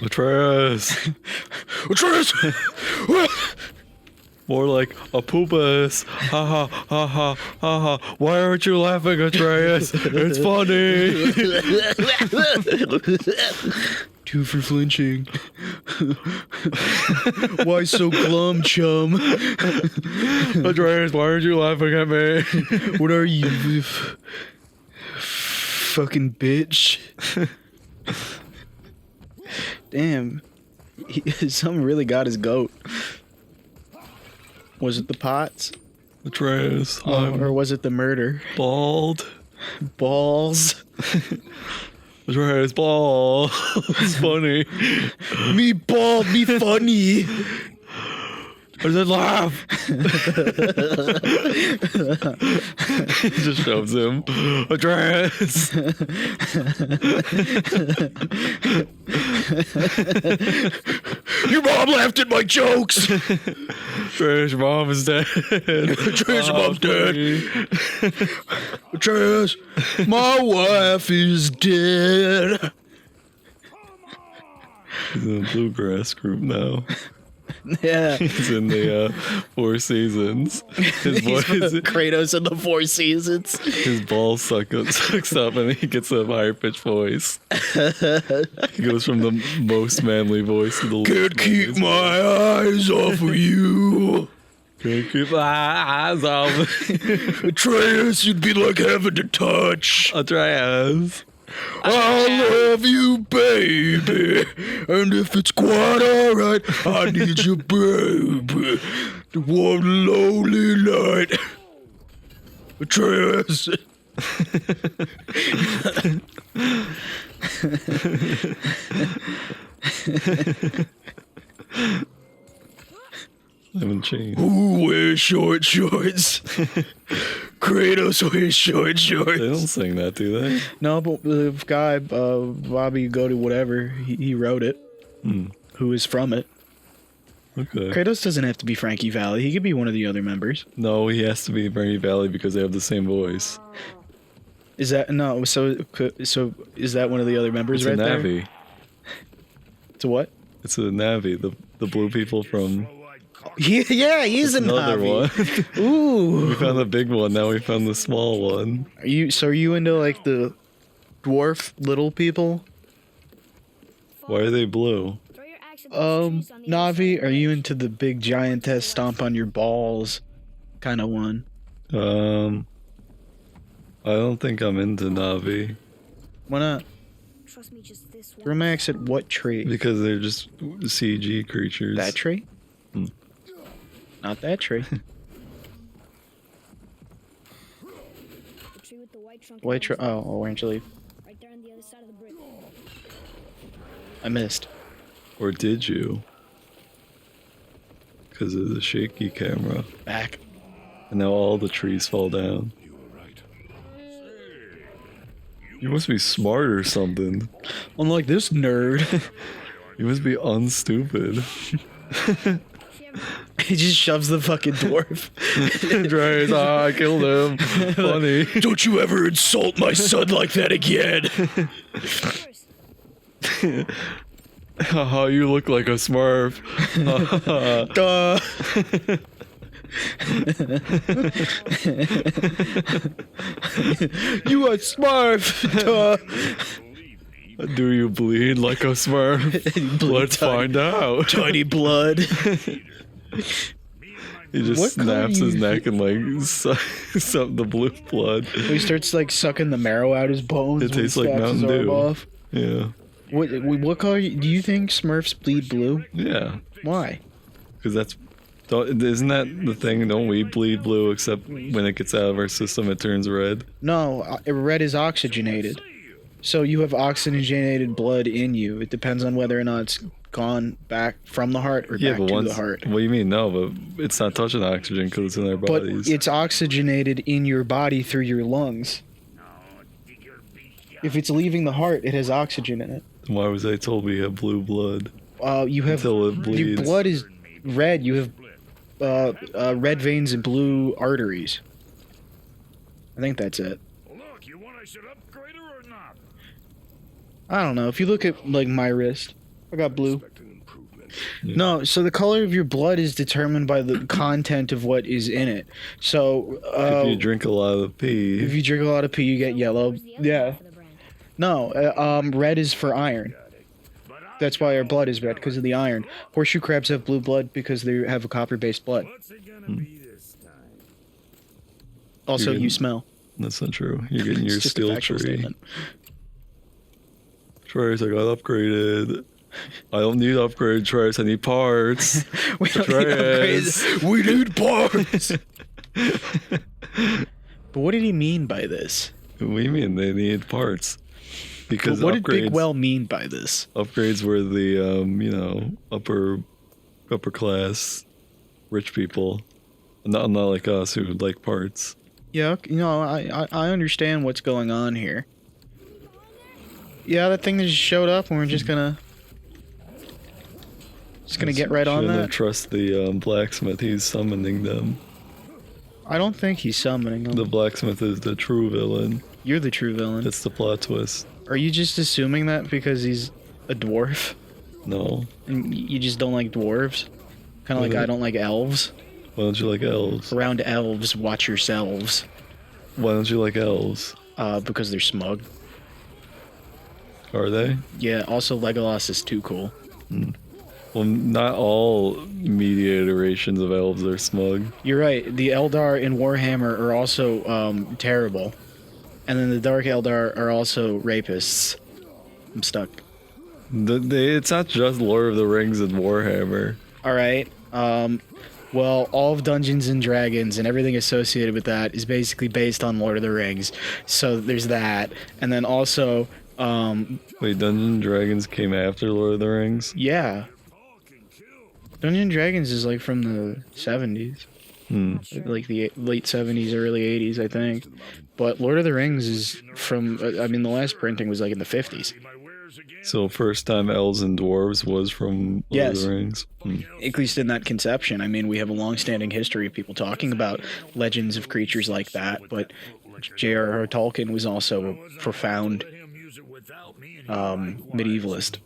Atreus. Atreus! More like a poopus. Ha ha ha ha ha ha. Why aren't you laughing, Atreus? It's funny. Two for flinching. Why so glum, chum? Atreus, why aren't you laughing at me? What are you, fucking bitch? Damn. Someone really got his goat. Was it the pots? Atreus, Or was it the murder? bald. Balls. Atreus, bald. It's funny. Me bald, me funny. I said laugh. He just shoves him. Atreus. Your mom laughed at my jokes. Atreus, your mom is dead. Atreus, your mom's dead. Atreus, my wife is dead. He's in a bluegrass group now. Yeah. He's in the Four Seasons. His He's voice, Kratos in the Four Seasons. his balls sucks up, and he gets a higher pitched voice. He goes from the most manly voice to the Can't keep my eyes off of you. Can't keep my eyes off. Atreus, you'd be like heaven to touch. Atreus. I love you, baby. And if it's quite alright, I need you, baby. The one lonely night. Atreus. I haven't changed. Who wears short shorts? Kratos wears short They don't shorts. sing that, do they? No, but the guy, Bobby Go to whatever, he wrote it. Who is from it. Okay. Kratos doesn't have to be Frankie Valli. He could be one of the other members. No, he has to be Bernie Valley because they have the same voice. Is that no? So is that one of the other members It's right a there? Navi. It's a what? It's a Navi, the blue people from Yeah, he's a another Navi. one. Ooh. We found the big one, now we found the small one. Are you into like the dwarf little people? Why are they blue? Navi, are you into the big giantess stomp on your balls kind of one? I don't think I'm into Navi. Why not? Trust me, just this one. Throw max at what tree? Because they're just CG creatures. That tree? Not that tree. The tree with the white trunk. White tree. Oh, orange leaf. Right there on the other side of the brick. I missed. Or did you? Because of the shaky camera. Back. And now all the trees fall down. You must be smart or something. Unlike this nerd. You must be unstupid. He just shoves the fucking dwarf. Atreus, I killed him. Funny. Don't you ever insult my son like that again. First, Haha, you look like a smurf. Duh. You a smurf. Duh. Do you bleed like a smurf? Let's find out. Tiny blood. He just What color snaps his you- neck and like sucks up the blue blood. He starts like sucking the marrow out his bones. It when he tastes like snaps his Mountain arm Dew. off. Yeah. What color do you think Smurfs bleed blue? Yeah. Why? Because isn't that the thing? Don't we bleed blue except when it gets out of our system it turns red? No, red is oxygenated. So you have oxygenated blood in you. It depends on whether or not it's gone back from the heart or Yeah, back but to once. the heart. What do you mean? No, but it's not touching oxygen because it's in our But bodies. it's oxygenated in your body through your lungs. If it's leaving the heart, it has oxygen in it. Why was I told we have blue blood? You have Until it your bleeds. blood is red. You have red veins and blue arteries. I think that's it. Look, you want I should upgrade her or not? I don't know. If you look at like my wrist, I got blue. Expect an improvement. No, so the color of your blood is determined by the content of what is in it. So, If you drink a lot of pee, if you drink a lot of pee, you get yellow. Where's the other Yeah. half of the brand? No, red is for iron. That's why our blood is red, because of the iron. Horseshoe crabs have blue blood because they have a copper-based blood. What's it gonna be this time? Also, You're you getting- smell. that's not true. You're getting your It's just a skill factual tree. statement. Trace, I got upgraded. I don't need upgrade, Trace. I need parts. We don't need Trace. upgrades. We need parts. But what did he mean by this? What do you mean they need parts? Because What did upgrades, Big Well mean by this? upgrades were the upper class rich people, not like us who like parts. Yeah, I understand what's going on here. Yeah, that thing that just showed up, and we're just gonna get right on Shouldn't that. have trust the blacksmith. He's summoning them. I don't think he's summoning them. The blacksmith is the true villain. You're the true villain. That's the plot twist. Are you just assuming that because he's a dwarf? No. And you just don't like dwarves? Kind of like Really? I don't like elves. Why don't you like elves? Around elves, watch yourselves. Why don't you like elves? Because they're smug. Are they? Yeah, also Legolas is too cool. Well, not all media iterations of elves are smug. You're right, the Eldar in Warhammer are also terrible. And then the Dark Eldar are also rapists. I'm stuck. It's not just Lord of the Rings and Warhammer. Alright, well, all of Dungeons and Dragons and everything associated with that is basically based on Lord of the Rings. So there's that. And then also, Wait, Dungeons and Dragons came after Lord of the Rings? yeah. Dungeons and Dragons is like from the 70s. Like the late 70s, early 80s, I think. But Lord of the Rings is from, I mean, the last printing was like in the 50s. So first time elves and dwarves was from Lord of Yes. the Rings? At least in that conception. I mean, we have a long-standing history of people talking about legends of creatures like that, but J.R.R. Tolkien was also a profound medievalist.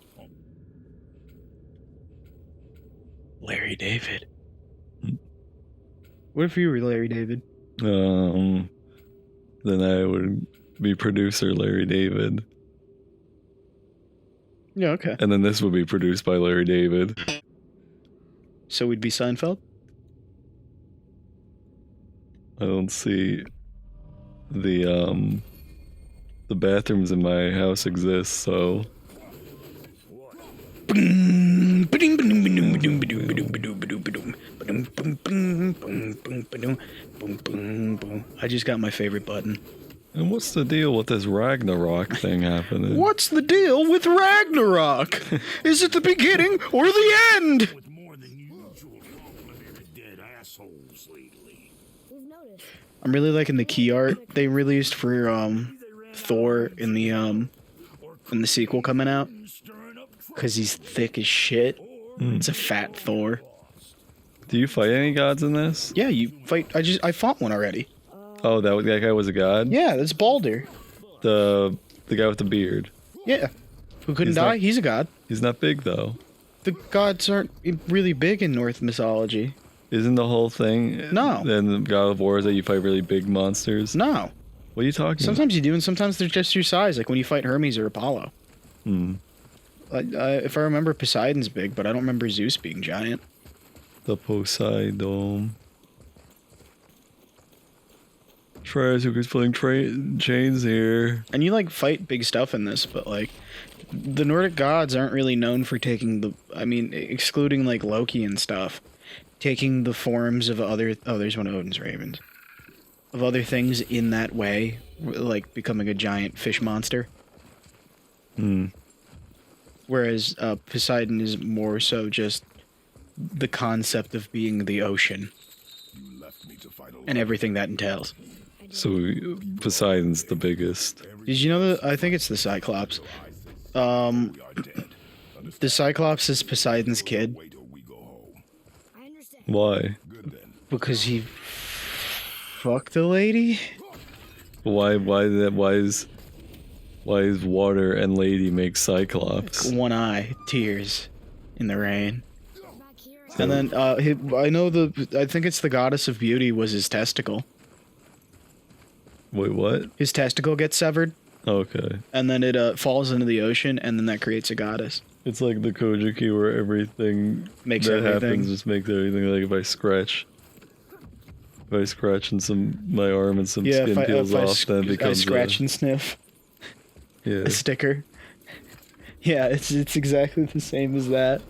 Larry David. What if you were Larry David? Then I would be producer Larry David. Yeah, okay. And then this would be produced by Larry David. So we'd be Seinfeld? I don't see the bathrooms in my house exist, so I just got my favorite button. and what's the deal with this Ragnarok thing happening? What's the deal with Ragnarok? Is it the beginning or the end? With more than usual compliment of dead assholes lately. We've noticed. I'm really liking the key art they released for Thor in the sequel coming out, Stirring up because he's thick as shit. It's a fat Thor. Do you fight any gods in this? Yeah, you fight. I fought one already. Oh, that guy was a god? Yeah, that's Baldur. The guy with the beard. Yeah, who couldn't He's die? not- He's a god. He's not big though. The gods aren't really big in Norse mythology. Isn't the whole thing? No. Then the God of War is that you fight really big monsters. No, What are you talking sometimes you do, and sometimes they're just your size. Like when you fight Hermes or Apollo. about? If I remember, Poseidon's big, but I don't remember Zeus being giant. The Poseidon. Tries who keeps pulling chains here. And you like fight big stuff in this, but like the Nordic gods aren't really known for taking the. I mean, excluding like Loki and stuff, taking the forms of other. Oh, there's one of Odin's ravens. Of other things in that way, like becoming a giant fish monster. Whereas Poseidon is more so just the concept of being the ocean you left me to fight alone. and everything that entails. So Poseidon's the biggest. Did you know that? I think it's the Cyclops. We are dead. The Cyclops is Poseidon's kid Wait till we go home. I understand. Why? Good then. because he fucked the lady. Why Why is water and lady make Cyclops? One eye, tears in the rain. Back here. And then I think it's the goddess of beauty was his testicle. Wait, what? His testicle gets severed, Okay. and then it falls into the ocean, and then that creates a goddess. It's like the Kojiki where everything Makes that everything. happens just makes everything. Like if I scratch and my arm and some skin peels off, then it I becomes scratch and sniff yeah, a sticker. Yeah, it's exactly the same as that.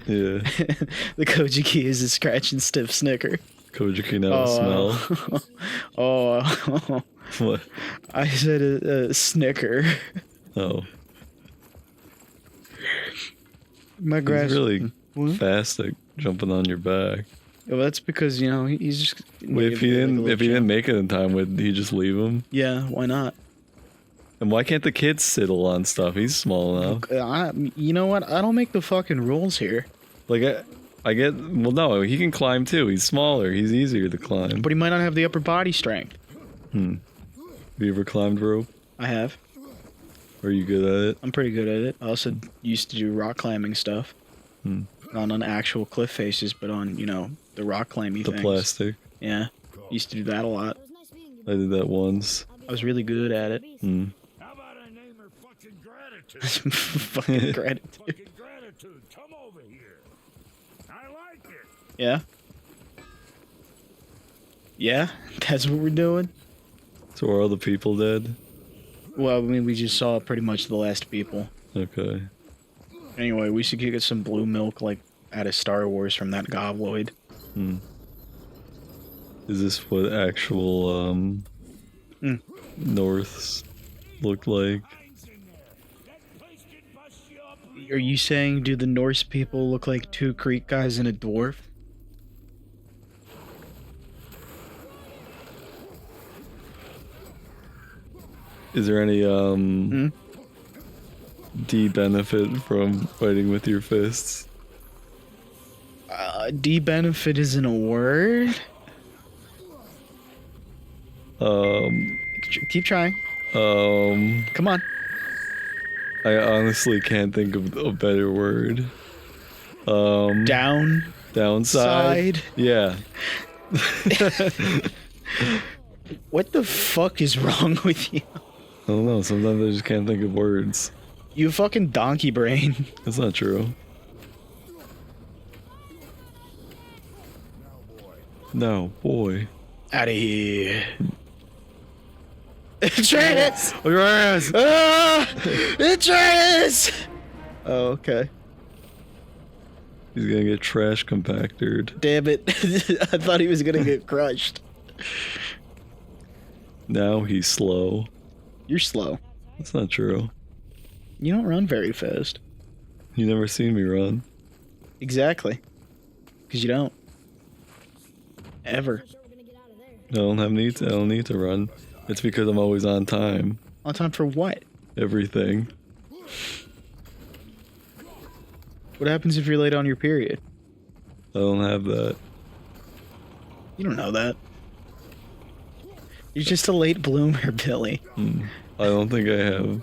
yeah. The Kojiki is a scratch and sniff snicker. Kojiki now smell. Oh, What? I said a snicker. Oh, My he's grass. really What? fast at jumping on your back. Well, that's because he's just. Wait, if he didn't make it in time, would he just leave him? Yeah, why not? And why can't the kid sidle on stuff? He's small enough. You know what? I don't make the fucking rules here. Like I get. Well, no, he can climb too. He's smaller. He's easier to climb. But he might not have the upper body strength. Have you ever climbed rope? I have. Are you good at it? I'm pretty good at it. I also used to do rock climbing stuff. Not on actual cliff faces, but on, the rock climbing The things. plastic. Yeah. Used to do that a lot. It was nice meeting you. I did that once. I was really good at it. How about I name her fucking gratitude? Fucking gratitude. Fucking gratitude. Come over here. I like it. Yeah? Yeah? That's what we're doing? So are all the people dead? Well, I mean, we just saw pretty much the last people. Okay. Anyway, we should get some blue milk, like, out of Star Wars from that gobloid. Is this what actual Norths look like? Mines in there. That place can bust you up. Are you saying, do the Norse people look like two Greek guys and a dwarf? Is there any benefit from fighting with your fists? De-benefit isn't a word? Keep trying. Come on. I honestly can't think of a better word. Down. Downside? Side. Yeah. What the fuck is wrong with you? I don't know, sometimes I just can't think of words. You fucking donkey brain. That's not true. No, boy. Out of here. Atreus! Look at our ass! Ah! Atreus! Oh, okay. He's gonna get trash compacted. Damn it. I thought he was gonna get crushed. Now he's slow. You're slow. That's not true. You don't run very fast. You never seen me run. Exactly. Because you don't. Ever. Sure we're gonna get out of there. I don't need to run. It's because I'm always on time. On time for what? Everything. What happens if you're late on your period? I don't have that. You don't know that. You're just a late bloomer, Billy. I don't think I have.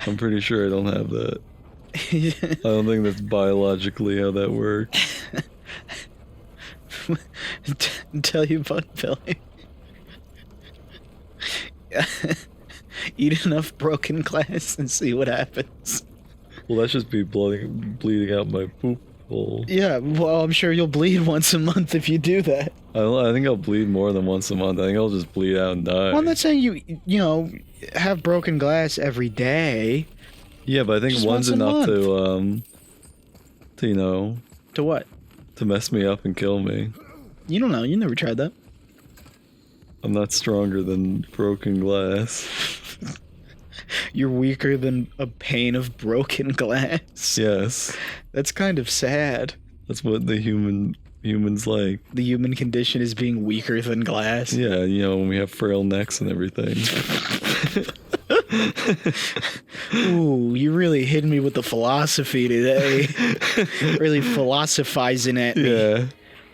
I'm pretty sure I don't have that. I don't think that's biologically how that works. Tell you about Billy. Eat enough broken glass and see what happens. Well, that's just be bleeding out my poop hole. Yeah, well, I'm sure you'll bleed once a month if you do that. I think I'll bleed more than once a month. I think I'll just bleed out and die. Well, I'm not saying you have broken glass every day. Yeah, but I think Just one's once a enough month. to To what? to mess me up and kill me. You don't know. You never tried that. I'm not stronger than broken glass. You're weaker than a pane of broken glass. Yes, That's kind of sad. that's what the humans like. The human condition is being weaker than glass. Yeah, when we have frail necks and everything. Ooh, you really hit me with the philosophy today. Really philosophizing at me. Yeah,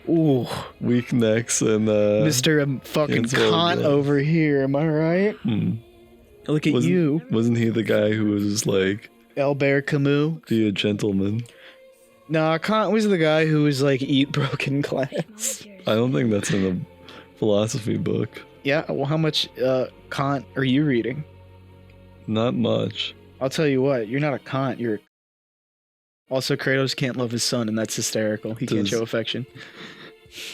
Ooh, weak necks and Mr. Fucking Insult, Kant yeah. over here, am I right? Look at Wasn't, you, wasn't he the guy who was like, Albert Camus. be a gentleman? Nah, Kant was the guy who was like, eat broken glass. I don't think that's in a philosophy book. Yeah, well, how much Kant are you reading? Not much. I'll tell you what, you're not a Kant, you're... Also, Kratos can't love his son, and that's hysterical. He can't Does- show affection.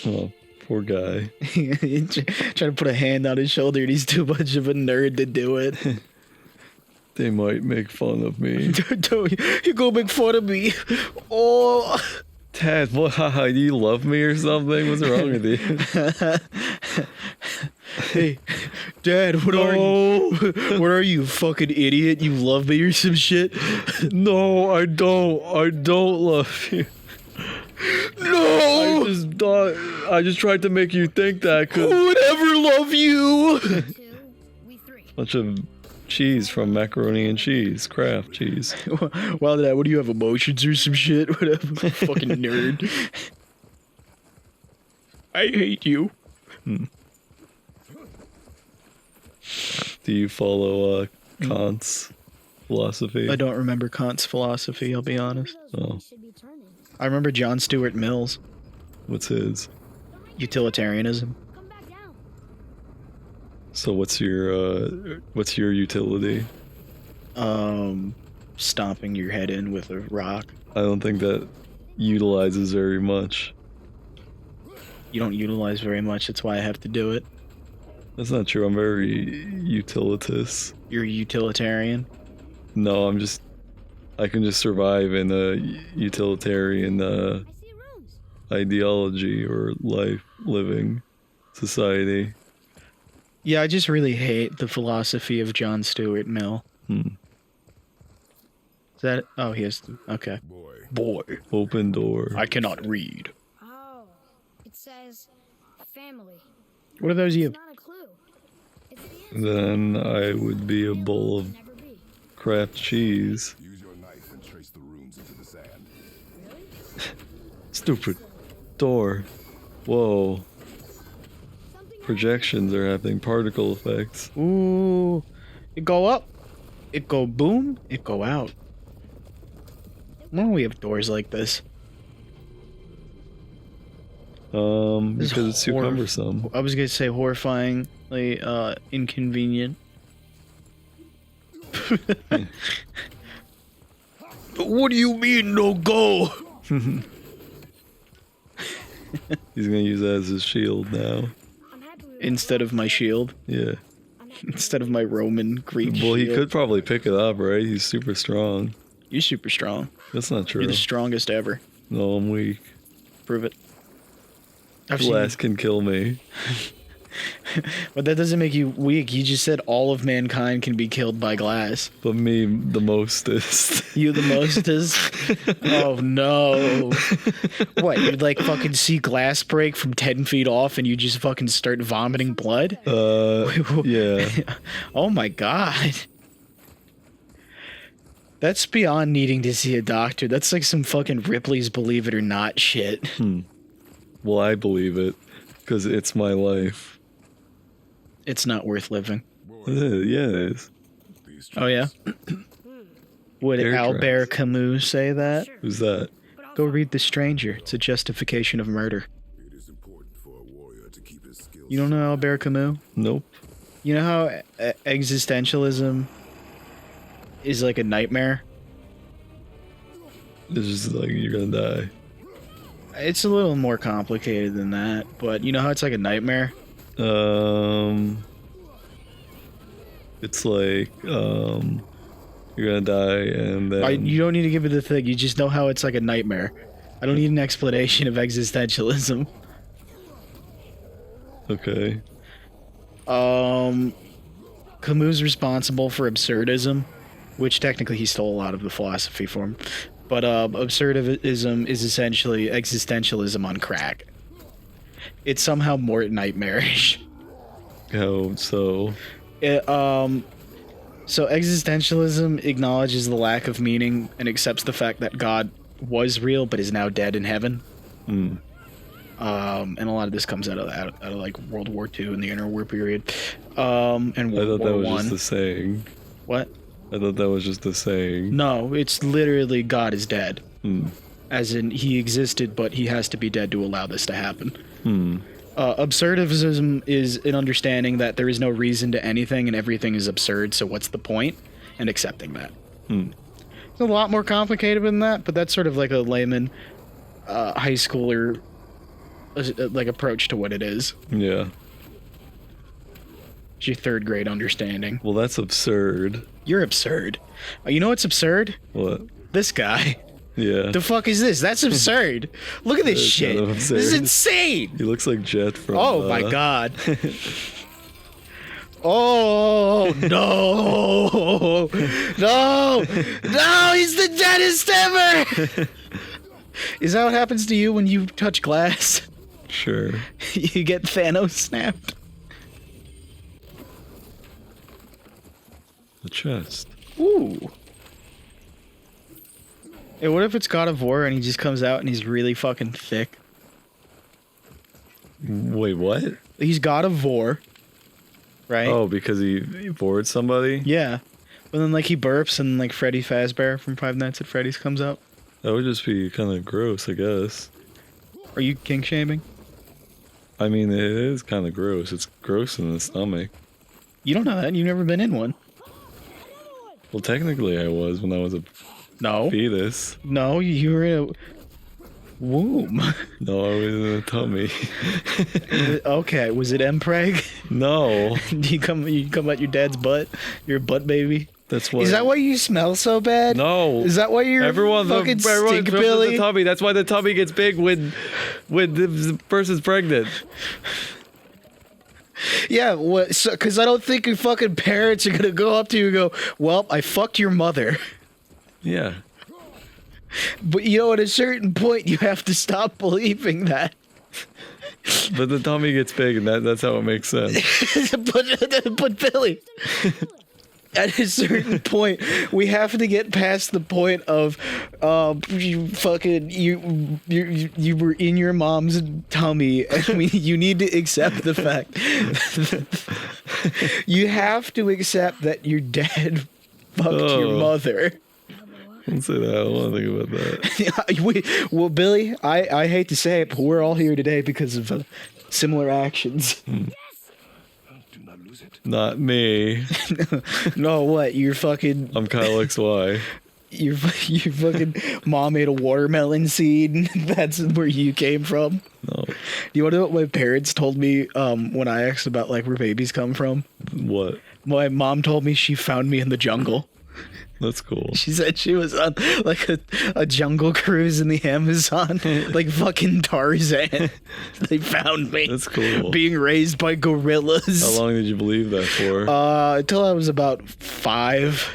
Oh, poor guy. Trying to put a hand on his shoulder, and he's too much of a nerd to do it. They might make fun of me. Don't you go make fun of me. Oh. Tad, what? Haha, do you love me or something? What's wrong with you? Hey, Dad, what are you? What are you, fucking idiot? You love me or some shit? No, I don't. I don't love you. No! I just tried to make you think that Who because would ever love you? 2, we 3. bunch of cheese from macaroni and cheese, Kraft cheese. Wow, Dad, what do you have, emotions or some shit? Whatever, fucking nerd. I hate you. Do you follow Kant's philosophy? I don't remember Kant's philosophy, I'll be honest. Oh, Should be turning. I remember John Stuart Mill's what's his? utilitarianism. Come back down. So what's your utility? Stomping your head in with a rock. I don't think that utilizes very much. You don't utilize very much, that's why I have to do it. That's not true. I'm very utilitous. You're a utilitarian. No, I can just survive in a utilitarian I see runes. ideology or life, living society. Yeah, I just really hate the philosophy of John Stuart Mill. Hmm. Is that... Oh, he has... Okay. Boy. Open door. I cannot read. Oh, it says family. What are those you? It's not a clue. It's the answer. Then I would be a bowl of Never be. Kraft cheese. Use your knife and trace the runes into the sand. Stupid door. Whoa. Something Projections are happening. Particle effects. Ooh. It go up. It go boom. It go out. Why don't we have doors like this? This is Because it's too horror- cumbersome. I was gonna say horrifyingly inconvenient. What do you mean no go? He's gonna use that as his shield now. I'm happy we were Instead of my shield. Yeah. I'm happy Instead of my Roman Greek Well, he shield. could probably pick it up, right? He's super strong. You're super strong. That's not true. You're the strongest ever. No, I'm weak. Prove it. I've seen Glass can kill me. but that doesn't make you weak. You just said all of mankind can be killed by glass. But me, the mostest. You the mostest? Oh no. What, you'd like fucking see glass break from 10 feet off and you just fucking start vomiting blood? Yeah. Oh my god. That's beyond needing to see a doctor. That's like some fucking Ripley's Believe It or Not shit. Well, I believe it because it's my life. It's not worth living. Yeah, it is. These Oh yeah? Would Air Albert tracks. Camus say that? sure. Who's that? But I'll Go find- read The Stranger. It's a justification of murder. It is important for a warrior to keep his skills. You don't know Albert Camus? Nope. You know how existentialism is like a nightmare? It's just like you're gonna die. It's a little more complicated than that, but you know how it's like a nightmare? It's like you're gonna die and then You don't need to give it the thing. You just know how it's like a nightmare. I don't need an explanation of existentialism. okay. Camus responsible for absurdism, which technically he stole a lot of the philosophy from. But absurdism is essentially existentialism on crack. It's somehow more nightmarish. How so? So existentialism acknowledges the lack of meaning and accepts the fact that God was real but is now dead in heaven. And a lot of this comes out of like World War II and the interwar period. And I World thought that War was One. just a saying. What? I thought that was just a saying. No, it's literally God is dead. Hmm. As in, he existed, but he has to be dead to allow this to happen. Hmm. Absurdism is an understanding that there is no reason to anything and everything is absurd, so what's the point? And accepting that. Hmm. It's a lot more complicated than that, but that's sort of like a layman, high schooler, like approach to what it is. Yeah. It's your third grade understanding. Well, that's absurd. You're absurd. You know what's absurd? What? This guy. Yeah. The fuck is this? That's absurd. Look at this That's shit. kind of This is absurd. insane. He looks like Jet from. Oh my god. Oh no. No. No, he's the deadest ever. Is that what happens to you when you touch glass? Sure. You get Thanos snapped. The chest. Ooh. Hey, what if it's God of War and he just comes out and he's really fucking thick? Wait, what? He's God of War, right? Oh, because he bored somebody? Yeah. But then, like, he burps and, like, Freddy Fazbear from Five Nights at Freddy's comes out. That would just be kind of gross, I guess. Are you kink shaming? I mean, it is kind of gross. It's gross in the stomach. You don't know that. You've never been in one. Well, technically, I was when I was a No. fetus. No, you were in a womb. No, I was in a tummy. Okay, was it Mpreg? No, you come out your dad's butt? You're a butt baby? that's why. Is that why you smell so bad? No. Is that why you're Everyone's fucking everyone's stink from Billy? the tummy. That's why the tummy gets big when the person's pregnant. Yeah, what? Because I don't think your fucking parents are gonna go up to you and go, "Well, I fucked your mother." Yeah. But you know, at a certain point, you have to stop believing that. But the tummy gets big, and that's how it makes sense. but Billy, at a certain point, we have to get past the point of you were in your mom's tummy, and you need to accept the fact. You have to accept that your dad fucked your Oh. mother. Don't say that. I don't want to think about that. Well, Billy, I hate to say it, but we're all here today because of similar actions. Do not lose it. Not me. No, what? You're fucking. I'm Kyle XY. Your fucking mom ate a watermelon seed. And that's where you came from. No. Do you want to know what my parents told me when I asked about like where babies come from? What? My mom told me she found me in the jungle. That's cool. She said she was on like a jungle cruise in the Amazon, like fucking Tarzan. They found me. That's cool. Being raised by gorillas. How long did you believe that for? Until I was about 5.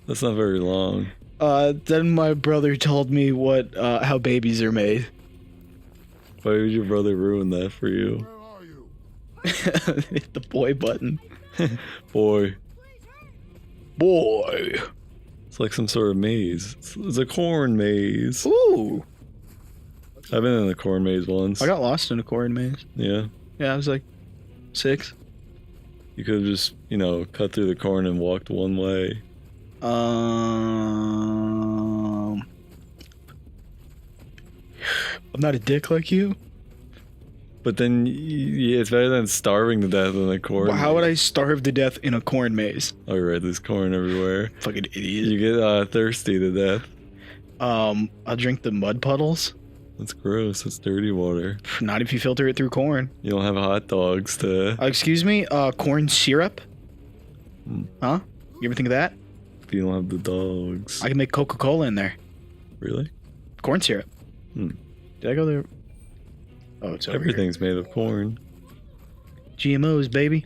That's not very long. Then my brother told me how babies are made. Why would your brother ruin that for you? Where are you? Hit the boy button. Boy, Boy. it's like some sort of maze. It's a corn maze. Ooh. I've been in a corn maze once. I got lost in a corn maze. Yeah. Yeah, I was like 6. You could have just, cut through the corn and walked one way. I'm not a dick like you. But then, yeah, it's better than starving to death in a corn How would I maze. starve to death in a corn maze? Oh, right, there's corn everywhere. Fucking idiot. You get thirsty to death. I'll drink the mud puddles. That's gross. That's dirty water. Not if you filter it through corn. You don't have hot dogs to... Excuse me, corn syrup? Huh? You ever think of that? If you don't have the dogs. I can make Coca-Cola in there. Really? Corn syrup. Hmm. Did I go there? Oh, it's over Everything's made of corn. here. GMOs, baby.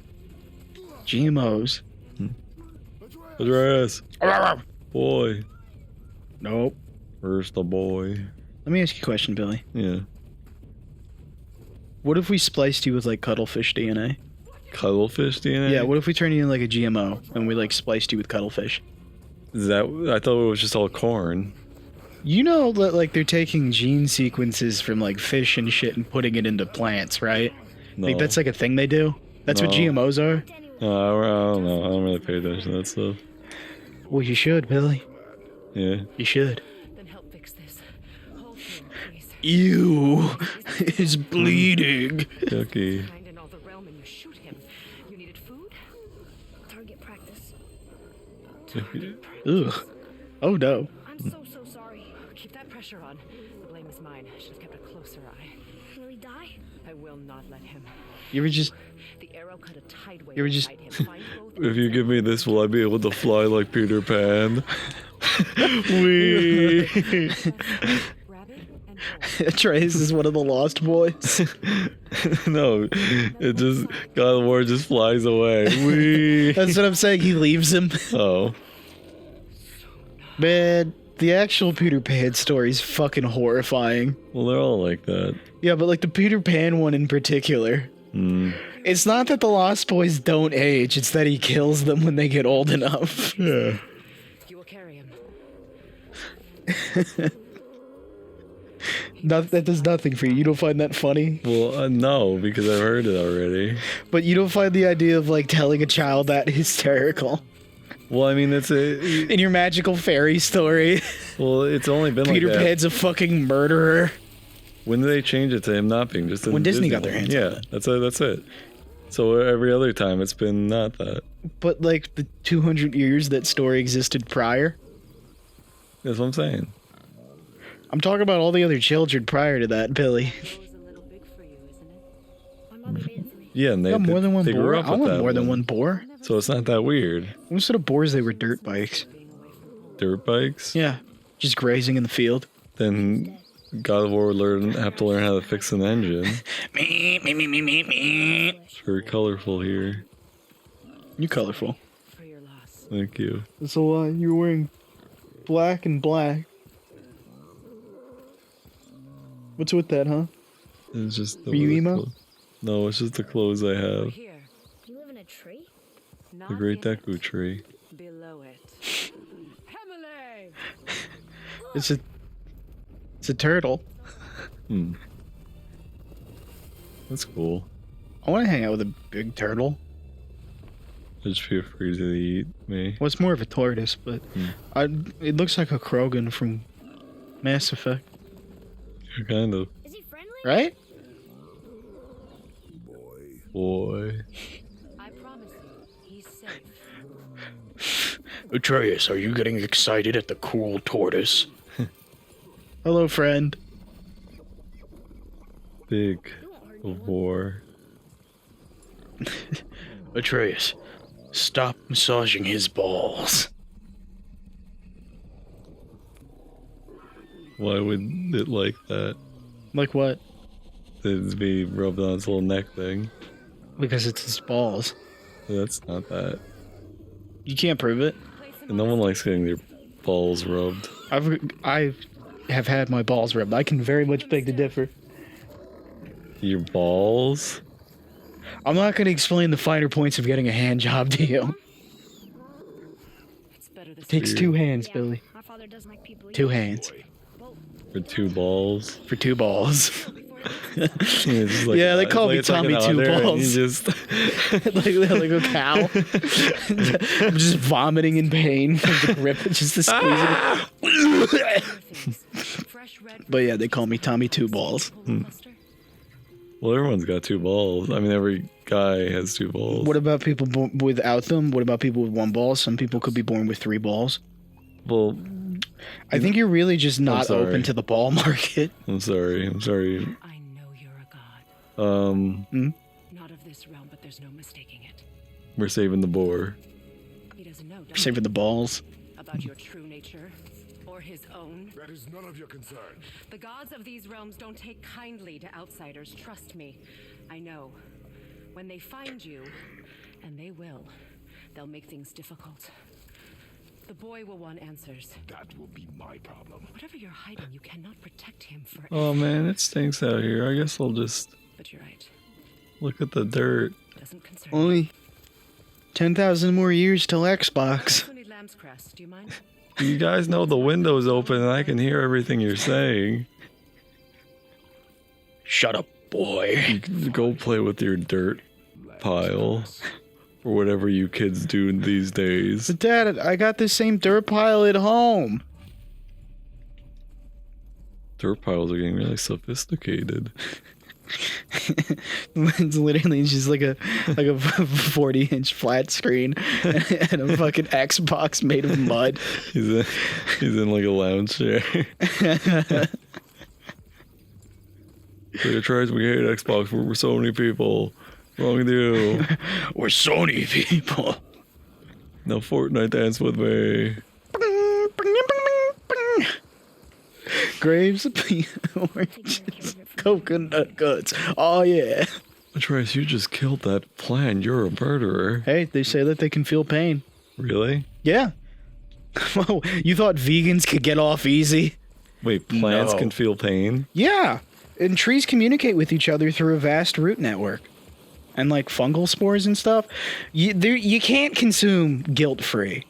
GMOs. That's your ass. Boy. Nope. Where's the boy? Let me ask you a question, Billy. Yeah. What if we spliced you with like cuttlefish DNA? Cuttlefish DNA? Yeah, what if we turned you in like a GMO and we like spliced you with cuttlefish? Is that... I thought it was just all corn. You know that like they're taking gene sequences from like fish and shit and putting it into plants, right? No. Like that's like a thing they do. That's what No. GMOs are. Anyone. I don't know. I don't really pay attention to that stuff. Well, you should, Billy. Yeah. You should. Then help fix this. Hold him, please. Ew. He's bleeding. Yucky. Find in all the realm and you shoot him. You needed food? Target practice. Yucky. Ugh. Oh no. I'm so sorry. Keep that pressure on. The blame is mine. I should have kept a closer eye. Will he die? I will not let him. You ever just The arrow cut a tideway You were just- inside him. Find both If you give me this, will I be able to fly like Peter Pan? Wee. rabbit and bull. Trace is one of the Lost Boys. No, it just God of War just flies away. Wee. That's what I'm saying. He leaves him. Oh, Man, the actual Peter Pan story is fucking horrifying. well, they're all like that. Yeah, but like the Peter Pan one in particular. Mm. It's not that the Lost Boys don't age, it's that he kills them when they get old enough. Yeah. You will carry him. That does nothing for you. You don't find that funny? Well, no, because I've heard it already. But you don't find the idea of like telling a child that hysterical? Well, I mean, it's a In your magical fairy story, well, it's only been Peter like that. Pan's a fucking murderer. When did they change it to him not being just in When the Disney Disney got their one? hands on it. That's it. So every other time it's been not that. But like the 200 years that story existed prior, That's what I'm saying. I'm talking about all the other children prior to that, Billy. Bow's a little big for you, isn't it? My mother made it for me. Yeah, and I got more than one they boar. grew up I with want that more than one. one boar. So it's not that weird. Instead of boars, they were dirt bikes. Dirt bikes. Yeah, just grazing in the field. Then God of War would have to learn how to fix an engine. Me. It's very colorful here. You're colorful. For your loss. Thank you. That's a lie. You're wearing black and black. What's with that, huh? It's just the Are you emo? No, it's just the clothes I have. Here. You live in a tree? Not The Great in it, Deku tree. below it. Hemele! It's a turtle. Hmm. That's cool. I want to hang out with a big turtle. I'd just be afraid to eat me. Well, it's more of a tortoise, but it looks like a Krogan from Mass Effect, Kind of. Is he friendly? right? Boy. I promise you, he's safe. Atreus, are you getting excited at the cool tortoise? Hello, friend. Big war. Atreus, stop massaging his balls. Why would it like that? Like what? It'd be rubbed on its little neck thing. Because it's his balls. That's not that. You can't prove it. And no one likes getting their balls rubbed. I have had my balls rubbed. I can very much beg to differ. Your balls? I'm not going to explain the finer points of getting a hand job to you. It's better this Takes Weird. 2 hands, Yeah, Billy. my father doesn't like people. 2 either. hands Well, For 2 balls? for 2 balls. Yeah, it's like Yeah, they call me it's like Tommy an Two udder and Balls. You just like a cow. I'm just vomiting in pain from the grip. Just the squeezing. fresh red But yeah, they call me Tommy Two Balls. cluster. well, everyone's got 2 balls. I mean, every guy has 2 balls. What about people without them? What about people with 1 ball? Some people could be born with 3 balls. Well, I think you're really just not sorry. open to the ball market. I'm sorry. I know you're a god. Not of this realm, but there's no mistaking it. We're saving the boar. He doesn't know, does Save for the balls. he? About your true nature. Or his own. That is none of your concern. The gods of these realms don't take kindly to outsiders, trust me. I know. When they find you, and they will, they'll make things difficult. The boy will want answers. That will be my problem. Whatever you're hiding, you cannot protect him forever. Oh man, it stinks out here. I guess I'll just But you're right. look at the dirt. Doesn't concern me. Only 10,000 more years till Xbox. Also need lamb's crest, do you mind? You guys know the window's open and I can hear everything you're saying. Shut up, boy. You can go play with your dirt. Lamb pile. Or whatever you kids do these days. But Dad, I got the same dirt pile at home. Dirt piles are getting really sophisticated. It's literally just like a 40-inch flat screen and a fucking Xbox made of mud. He's in like a lounge chair. So tries we hate Xbox. We're so many people. Wrong with you. We're Sony people. No Fortnite dance with me. Grapes, oranges, coconut guts. Oh yeah. Trace, you just killed that plant. You're a murderer. Hey, they say that they can feel pain. Really? Yeah. Oh, you thought vegans could get off easy? Wait, plants No. can feel pain? Yeah. And trees communicate with each other through a vast root network. And like fungal spores and stuff. You can't consume guilt-free.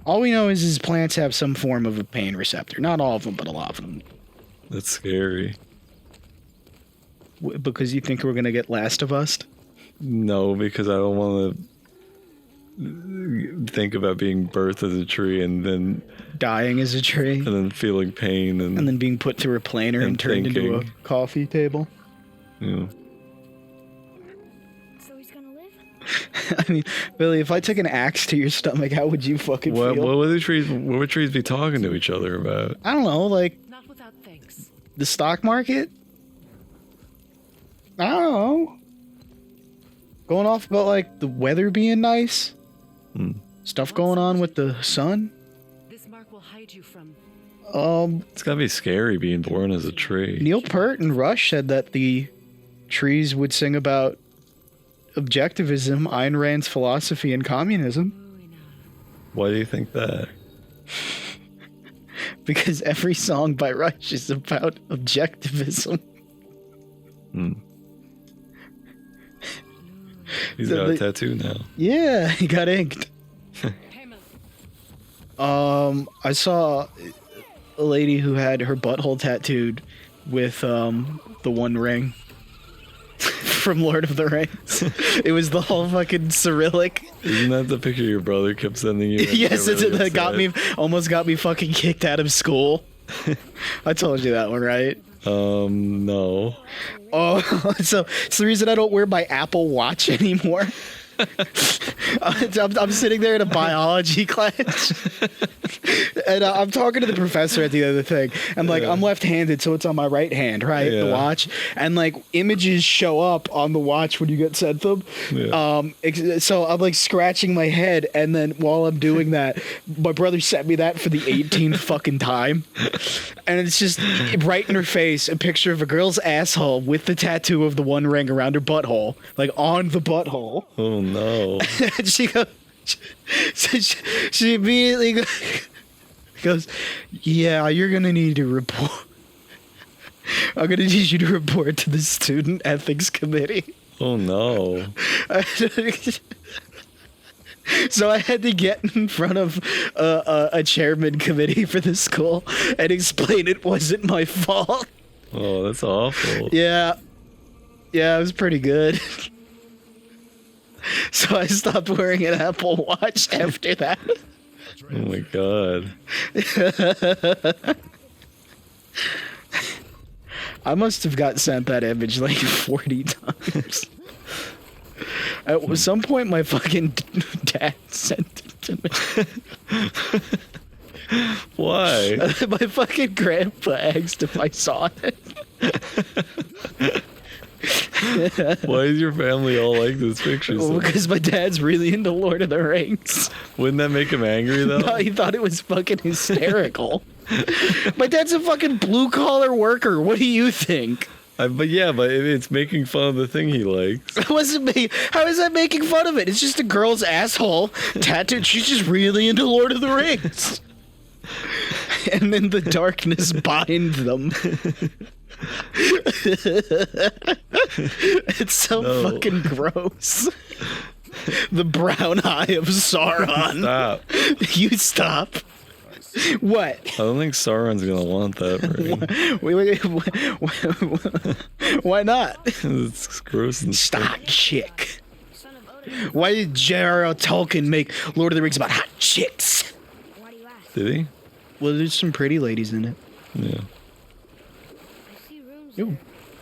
All we know is plants have some form of a pain receptor. Not all of them, but a lot of them. That's scary. Because you think we're going to get Last of Us? No, because I don't want to think about being birthed as a tree and then Dying as a tree. feeling pain and And then being put through a planer and turned into a thinking. coffee table. you know. So he's gonna live? I mean, Billy, if I took an axe to your stomach, how would you fucking What feel? would trees be talking to each other about? I don't know, like Not without thanks. the stock market? I don't know. Going off about like the weather being nice? Stuff going on with the sun? This mark will hide you from. It's gotta be scary being born as a tree. Neil Peart and Rush said that the trees would sing about objectivism, Ayn Rand's philosophy, and communism. Why do you think that? Because every song by Rush is about objectivism. He's So got a the- tattoo now. Yeah, he got inked. I saw a lady who had her butthole tattooed with the One Ring from Lord of the Rings. It was the whole fucking Cyrillic. Isn't that the picture your brother kept sending you? Yes, it's really that almost got me fucking kicked out of school. I told you that one, right? No. Oh, so it's the reason I don't wear my Apple Watch anymore. I'm sitting there in a biology class, and I'm talking to the professor at the other thing. I'm like, I'm left-handed, so it's on my right hand, right? The Yeah. watch, and like images show up on the watch when you get sent them. Yeah. So I'm like scratching my head, and then while I'm doing that, my brother sent me that for the 18th fucking time, and it's just right in her face, a picture of a girl's asshole with the tattoo of the One Ring around her butthole, like on the butthole. Oh no. And she goes, she immediately goes, yeah, you're gonna need to report. I'm gonna need you to report to the student ethics committee. Oh no. So I had to get in front of a chairman committee for the school and explain it wasn't my fault. Oh, that's awful. Yeah, it was pretty good. So I stopped wearing an Apple Watch after that. Oh my god. I must have got sent that image like 40 times. At some point, my fucking dad sent it to me. Why? My fucking grandpa asked if I saw it. Why is your family all like this picture? Well, So because my dad's really into Lord of the Rings. wouldn't that make him angry though? No, he thought it was fucking hysterical. My dad's a fucking blue-collar worker. What do you think? But it's making fun of the thing he likes. It wasn't me. How is that making fun of it? It's just a girl's asshole tattooed. She's just really into Lord of the Rings. And then the darkness bind them. It's so No. fucking gross. The brown eye of Sauron. Stop. You stop. What? I don't think Sauron's gonna want that ring. Why not? It's gross and sick. Hot chick. Son of Odin. Why did J.R.R. Tolkien make Lord of the Rings about hot chicks? Why do you ask? Did he? Well, there's some pretty ladies in it. Yeah. I see rooms Ew. there.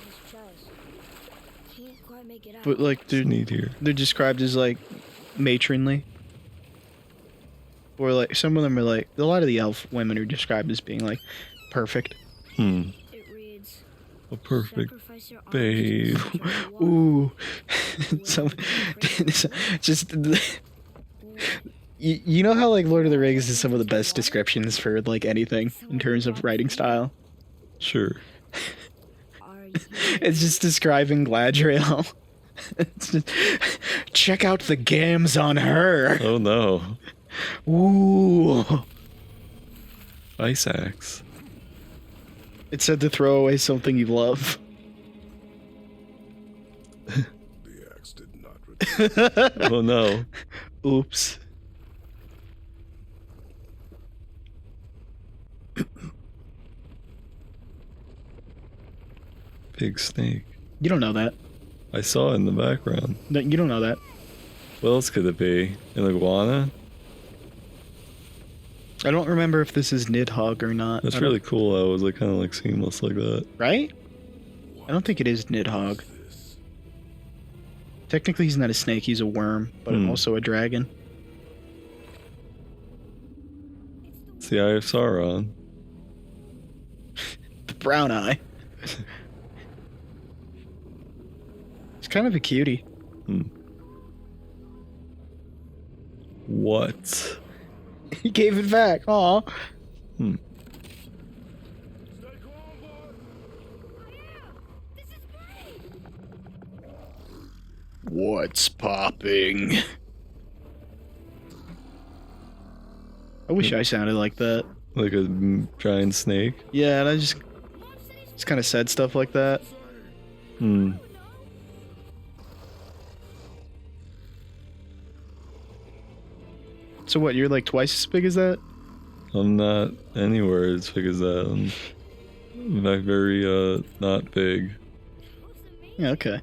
His chest. Can't quite make it out. But like It's neat here. they're described as like matronly. Or like some of them are like a lot of the elf women are described as being like perfect. Hmm. It reads, A perfect sacrifice your arms babe. to the water. Ooh. Some just you know how like Lord of the Rings is some of the best descriptions for like anything in terms of writing style. Sure. Are you It's just describing Gladriel. It's just, check out the gams on her. Oh no. Ooh. Ice axe. It said to throw away something you love. The axe did not return. Oh no. Oops. Big snake. You don't know that. I saw it in the background. No, you don't know that. What else could it be? An iguana? I don't remember if this is Nidhogg or not. That's I don't- really cool. That was like kind of like seamless like that. right? I don't think it is Nidhogg. Technically, he's not a snake. He's a worm, but Hmm. also a dragon. It's the Eye of Sauron. The brown eye. He's kind of a cutie. What? He gave it back. Aw. Hmm. What's popping? I wish I sounded like that. Like a giant snake? Yeah, and I just kind of said stuff like that. Hmm. So what? You're like twice as big as that? I'm not anywhere as big as that. I'm not very, not big. Yeah. Okay.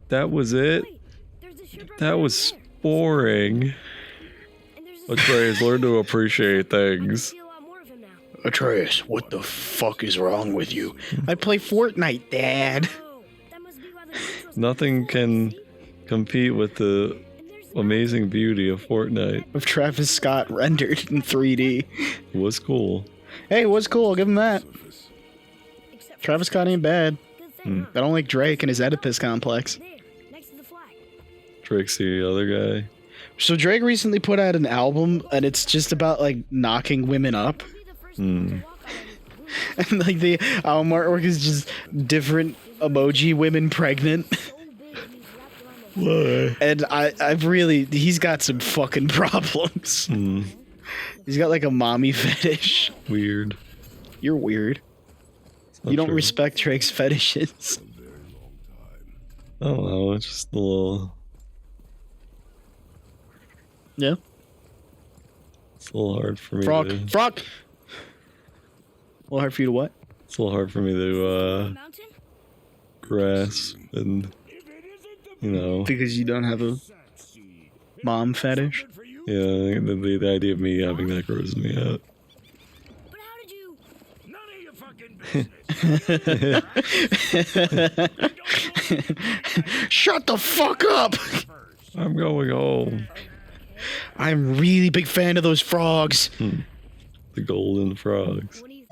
That was it? Wait, there's a shipwreck That over was there. boring. And there's a Atreus, learn to appreciate I things. see a lot more of him now. Atreus, what the fuck is wrong with you? I play Fortnite, Dad. Oh, that must be why the beach was Nothing full, can see? compete with the And there's amazing beauty of Fortnite. Of Travis Scott rendered in 3D. It was cool. Hey, it was cool. I'll give him that. except for Travis Scott ain't bad. good thing, huh? I don't like Drake and his Oedipus complex. There, next to the flag. Drake's the other guy. So Drake recently put out an album, and it's just about like knocking women up, Be the first one to walk on and like the album artwork is just different emoji women pregnant. so big and he's wrapped around the Why? And he's got some fucking problems. He's got like a mommy fetish. Weird. You're weird. It's not You don't true. respect Drake's fetishes. I don't know. It's just a little. Yeah. It's a little hard for me Frog. to. Frog. Well, hard for you to what? It's a little hard for me to mountain. grasp and Because you don't have a mom fetish. yeah, the idea of me having that grosses me out. But how did you? None of your fucking business. Shut the fuck up! I'm going home. I'm a really big fan of those frogs. The golden frogs. What do you?